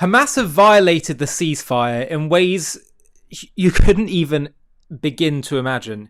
Hamas have violated the ceasefire in ways you couldn't even begin to imagine.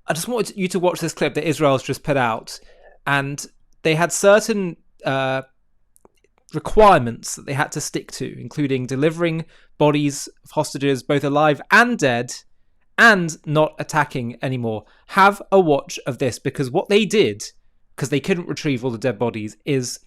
I just wanted you to watch this clip that Israel's just put out, and they had certain requirements that they had to stick to, including delivering bodies of hostages, both alive and dead, and not attacking anymore. Have a watch of this, because what they did, because they couldn't retrieve all the dead bodies, is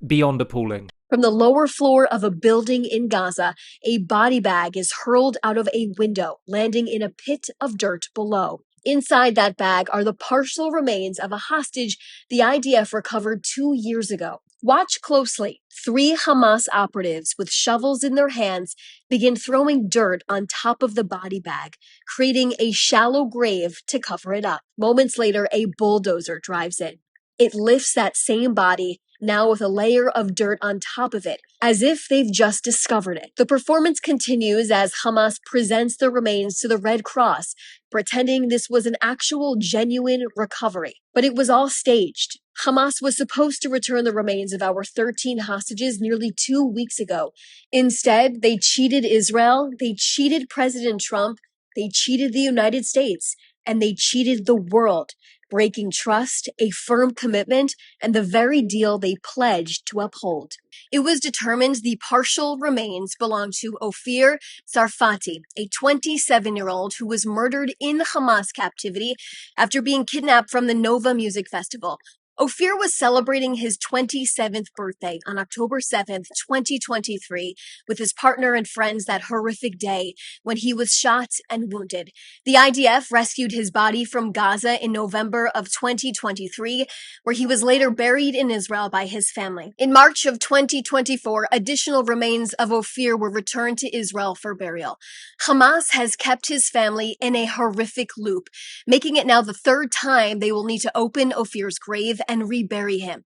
beyond appalling. From the lower floor of a building in Gaza, a body bag is hurled out of a window, landing in a pit of dirt below. Inside that bag are the partial remains of a hostage the IDF recovered 2 years ago. Watch closely. 3 Hamas operatives with shovels in their hands begin throwing dirt on top of the body bag, creating a shallow grave to cover it up. Moments later, a bulldozer drives in. It lifts that same body, now with a layer of dirt on top of it, as if they've just discovered it. The performance continues as Hamas presents the remains to the Red Cross, pretending this was an actual genuine recovery. But it was all staged. Hamas was supposed to return the remains of our 13 hostages nearly 2 weeks ago. Instead, they cheated Israel, they cheated President Trump, they cheated the United States, and they cheated the world, breaking trust, a firm commitment, and the very deal they pledged to uphold. It was determined the partial remains belonged to Ofir Sarfati, a 27-year-old who was murdered in Hamas captivity after being kidnapped from the Nova Music Festival. Ofir was celebrating his 27th birthday on October 7th, 2023, with his partner and friends that horrific day when he was shot and wounded. The IDF rescued his body from Gaza in November of 2023, where he was later buried in Israel by his family. In March of 2024, additional remains of Ofir were returned to Israel for burial. Hamas has kept his family in a horrific loop, making it now the 3rd time they will need to open Ofir's grave and rebury him.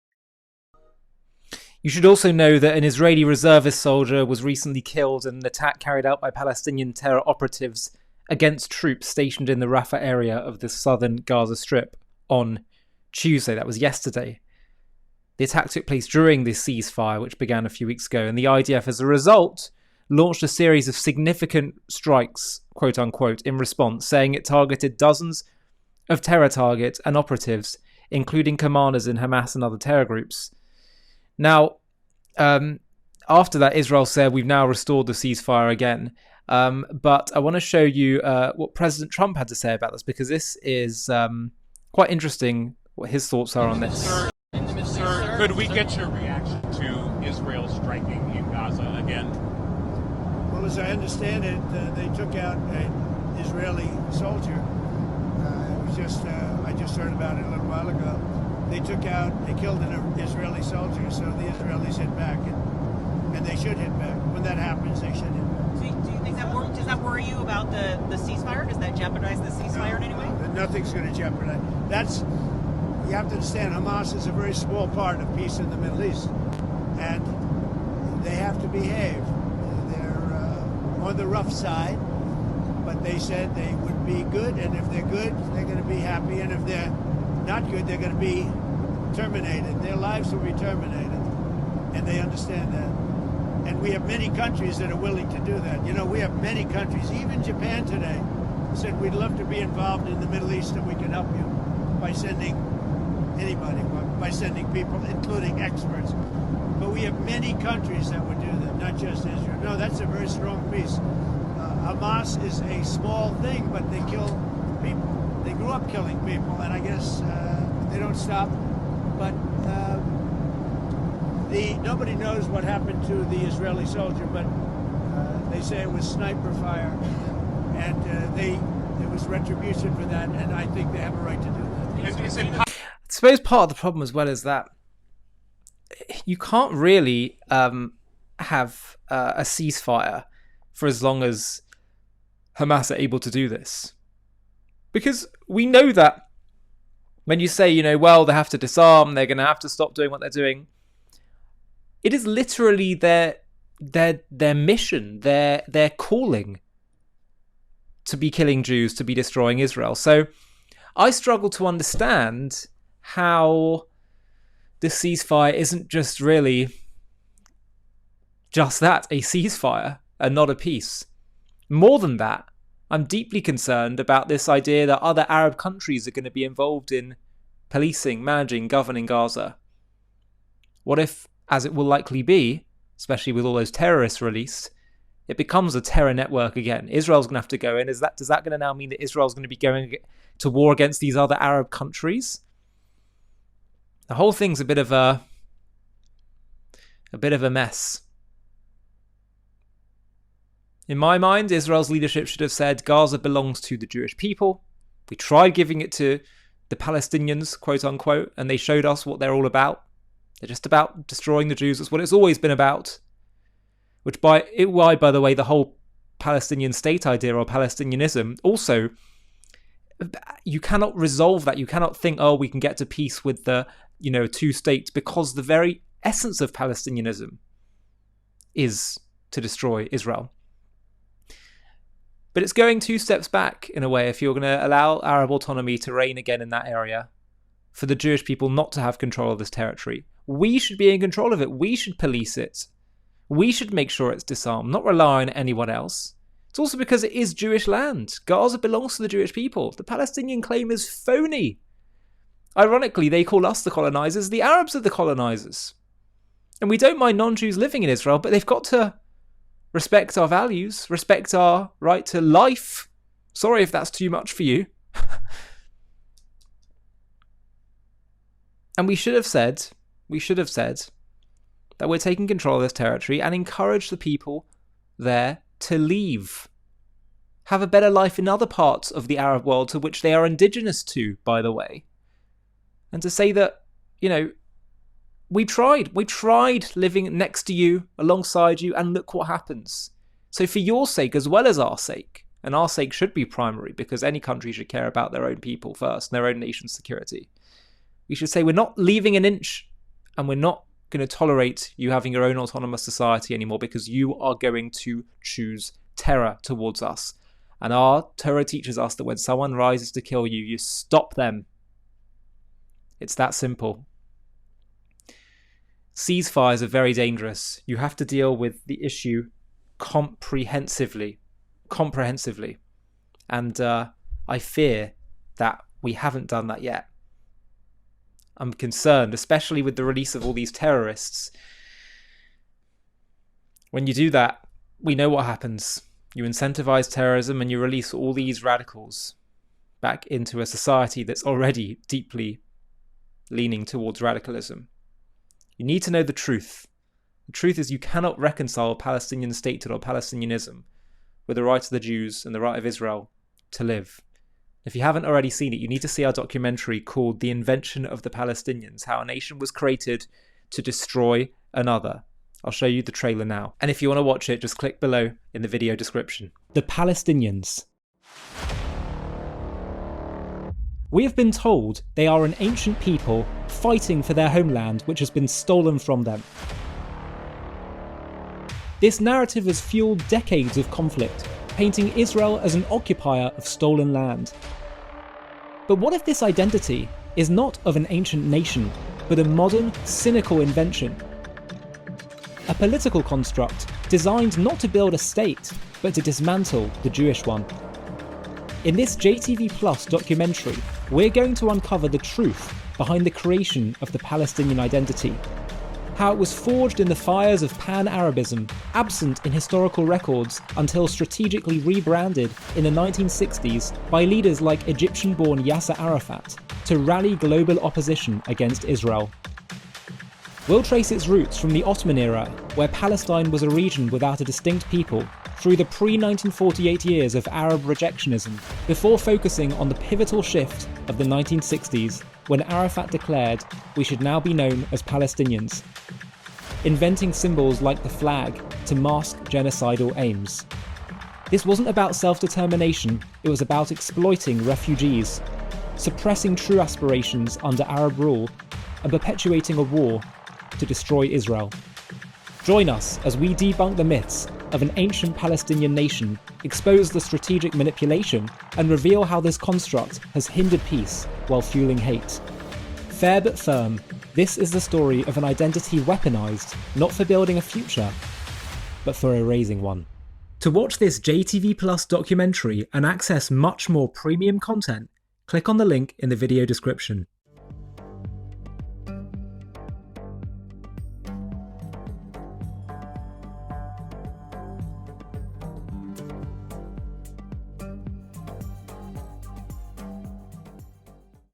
You should also know that an Israeli reservist soldier was recently killed in an attack carried out by Palestinian terror operatives against troops stationed in the Rafah area of the southern Gaza Strip on Tuesday. That was yesterday. The attack took place during this ceasefire, which began a few weeks ago, and the IDF, as a result, launched a series of significant strikes, quote unquote, in response, saying it targeted dozens of terror targets and operatives, including commanders in Hamas and other terror groups. Now, after that, Israel said, we've now restored the ceasefire again. But I want to show you what President Trump had to say about this, because this is quite interesting what his thoughts are on this. Sir, could we get your reaction to Israel striking in Gaza again? Well, as I understand it, they took out an Israeli soldier. I just heard about it a little while ago. They killed an Israeli soldier, so the Israelis hit back, and they should hit back. When that happens, they should hit back. So do you think does that worry you about the ceasefire? Does that jeopardize the ceasefire in any way? Nothing's going to jeopardize. You have to understand, Hamas is a very small part of peace in the Middle East, and they have to behave. They're on the rough side, but they said they would be good, and if they're good, they're going to be happy, and if they're not good, they're going to be terminated. Their lives will be terminated, and they understand that. And we have many countries that are willing to do that. You know, we have many countries, even Japan today, said we'd love to be involved in the Middle East and we can help you by sending anybody, by sending people, including experts. But we have many countries that would do that, not just Israel. No, that's a very strong piece. Hamas is a small thing, but they kill people. They grew up killing people, and I guess they don't stop. But nobody knows what happened to the Israeli soldier, but they say it was sniper fire, and there was retribution for that, and I think they have a right to do that. I suppose part of the problem as well is that you can't really have a ceasefire for as long as Hamas are able to do this. Because we know that when you say, well, they have to disarm, they're going to have to stop doing what they're doing, it is literally their mission, their calling to be killing Jews, to be destroying Israel. So I struggle to understand how the ceasefire isn't just really just that, a ceasefire and not a peace. More than that, I'm deeply concerned about this idea that other Arab countries are going to be involved in policing, managing, governing Gaza. What if, as it will likely be, especially with all those terrorists released, it becomes a terror network again? Israel's going to have to go in. Does that going to now mean that Israel's going to be going to war against these other Arab countries? The whole thing's a bit of a mess. In my mind, Israel's leadership should have said Gaza belongs to the Jewish people. We tried giving it to the Palestinians, quote unquote, and they showed us what they're all about. They're just about destroying the Jews. That's what it's always been about. Why, by the way, the whole Palestinian state idea or Palestinianism, also, you cannot resolve that. You cannot think, oh, we can get to peace with the, two states, because the very essence of Palestinianism is to destroy Israel. But it's going 2 steps back, in a way, if you're going to allow Arab autonomy to reign again in that area, for the Jewish people not to have control of this territory. We should be in control of it. We should police it. We should make sure it's disarmed, not rely on anyone else. It's also because it is Jewish land. Gaza belongs to the Jewish people. The Palestinian claim is phony. Ironically, they call us the colonizers. The Arabs are the colonizers. And we don't mind non-Jews living in Israel, but they've got to respect our values, respect our right to life. Sorry if that's too much for you. And we should have said that we're taking control of this territory and encourage the people there to leave. Have a better life in other parts of the Arab world to which they are indigenous to, by the way. And to say that, we tried living next to you, alongside you, and look what happens. So for your sake, as well as our sake, and our sake should be primary, because any country should care about their own people first, and their own nation's security. We should say we're not leaving an inch, and we're not going to tolerate you having your own autonomous society anymore, because you are going to choose terror towards us. And our Torah teaches us that when someone rises to kill you, you stop them. It's that simple. Ceasefires are very dangerous. You have to deal with the issue comprehensively. And I fear that we haven't done that yet. I'm concerned, especially with the release of all these terrorists. When you do that, we know what happens. You incentivize terrorism and you release all these radicals back into a society that's already deeply leaning towards radicalism. You need to know the truth. The truth is you cannot reconcile Palestinian statehood or Palestinianism with the right of the Jews and the right of Israel to live. If you haven't already seen it, you need to see our documentary called The Invention of the Palestinians, how a nation was created to destroy another. I'll show you the trailer now. And if you want to watch it, just click below in the video description. The Palestinians. We have been told they are an ancient people fighting for their homeland which has been stolen from them. This narrative has fueled decades of conflict, painting Israel as an occupier of stolen land. But what if this identity is not of an ancient nation, but a modern, cynical invention? A political construct designed not to build a state, but to dismantle the Jewish one. In this JTV Plus documentary, we're going to uncover the truth behind the creation of the Palestinian identity, how it was forged in the fires of pan-Arabism, absent in historical records until strategically rebranded in the 1960s by leaders like Egyptian-born Yasser Arafat to rally global opposition against Israel. We'll trace its roots from the Ottoman era, where Palestine was a region without a distinct people, through the pre-1948 years of Arab rejectionism, before focusing on the pivotal shift of the 1960s, when Arafat declared we should now be known as Palestinians, inventing symbols like the flag to mask genocidal aims. This wasn't about self-determination, it was about exploiting refugees, suppressing true aspirations under Arab rule, and perpetuating a war to destroy Israel. Join us as we debunk the myths of an ancient Palestinian nation, expose the strategic manipulation, and reveal how this construct has hindered peace while fueling hate. Fair but firm, this is the story of an identity weaponized, not for building a future, but for erasing one. To watch this JTV Plus documentary and access much more premium content, click on the link in the video description.